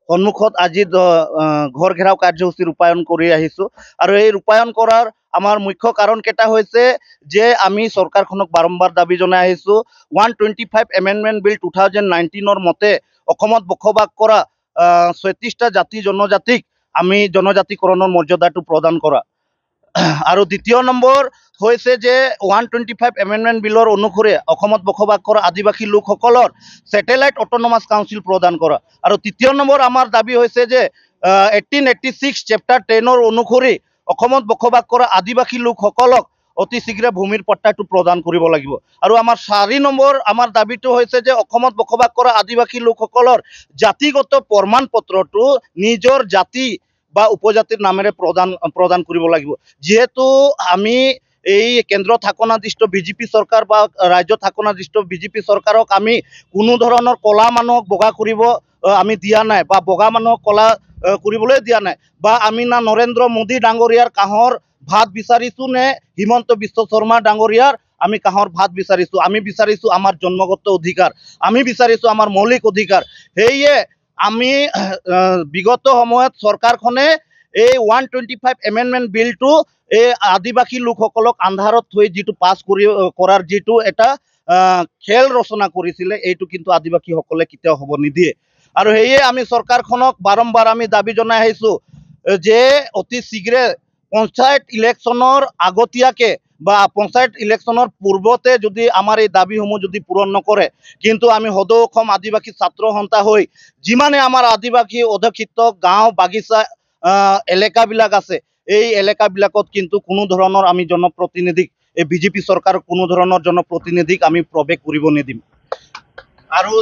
সন্মুখত আজি ঘৰ ঘেৰাও কাৰ্যসূচী ৰূপায়ণ কৰি আহিছোঁ। আৰু এই ৰূপায়ণ কৰাৰ আমাৰ মুখ্য কাৰণকেইটা হৈছে যে আমি চৰকাৰখনক বাৰম্বাৰ দাবী জনাই আহিছোঁ 125 এমেণ্ডমেণ্ট বিল 2019 মতে অসমত বসবাস কৰা 36টা জাতি জনজাতিক আমি জনজাতিকৰণৰ মৰ্যাদাটো প্ৰদান কৰা। আৰু দ্বিতীয় নম্বৰ হৈছে যে 125 এমেণ্ডমেণ্ট বিলৰ অনুসৰি অসমত বসবাস কৰা আদিবাসী লোকসকলৰ ছেটেলাইট অট'নমাছ কাউন্সিল প্ৰদান কৰা। আৰু তৃতীয় নম্বৰ আমাৰ দাবী হৈছে যে 1886 চেপ্টাৰ 10 অনুসৰি অসমত বসবাস কৰা আদিবাসী লোকসকলক অতি শীঘ্ৰে ভূমিৰ পট্টাটো প্ৰদান কৰিব লাগিব। আৰু আমাৰ 4 নম্বৰ আমাৰ দাবীটো হৈছে যে অসমত বসবাস কৰা আদিবাসী লোকসকলৰ জাতিগত প্ৰমাণ পত্ৰটো নিজৰ জাতি বা উপজাতিৰ নামেৰে প্ৰদান কৰিব লাগিব। যিহেতু আমি এই কেন্দ্ৰত শাসনাধিষ্ঠ বিজেপি চৰকাৰ বা ৰাজ্যত শাসনাধিষ্ঠ বিজেপি চৰকাৰক আমি কোনো ধৰণৰ কলা মানুহক বগা কৰিব আমি দিয়া নাই বা বগা মানুহক কলা কৰিবলৈ দিয়া নাই। বা আমি না নৰেন্দ্ৰ মোদী ডাঙৰীয়াৰ কাঁহৰ ভাত বিচাৰিছোঁ নে হিমন্ত বিশ্ব শৰ্মা ডাঙৰীয়াৰ আমি কাঁহৰ ভাত বিচাৰিছোঁ। আমি বিচাৰিছোঁ আমাৰ জন্মগত অধিকাৰ, আমি বিচাৰিছোঁ আমাৰ মৌলিক অধিকাৰ। সেয়ে আমি বিগত সময়ত চৰকাৰখনে এই 125 এমেণ্ডমেণ্ট বিলটো এই আদিবাসী লোকসকলক আন্ধাৰত থৈ যিটো পাছ কৰাৰ যিটো এটা খেল ৰচনা কৰিছিলে এইটো কিন্তু আদিবাসীসকলে কেতিয়াও হ'ব নিদিয়ে। আৰু সেয়ে আমি চৰকাৰখনক বাৰম্বাৰ আমি দাবী জনাই আহিছোঁ যে অতি শীঘ্ৰে পঞ্চায়ত ইলেকশ্যনৰ আগতীয়াকৈ বা পঞ্চায়ত ইলেকশ্যনৰ পূৰ্বতে যদি আমাৰ এই দাবীসমূহ যদি পূৰণ নকৰে কিন্তু আমি সদৌ অসম আদিবাসী ছাত্ৰ সন্থা হৈ যিমানে আমাৰ আদিবাসী অধ্যুষিত গাঁও বাগিচা এলেকাবিলাক আছে এই এলেকাবিলাকত কিন্তু কোনো ধৰণৰ আমি জনপ্ৰতিনিধিক এই বিজেপি চৰকাৰৰ কোনো ধৰণৰ জনপ্ৰতিনিধিক আমি প্ৰৱেশ কৰিব নিদিম। আৰু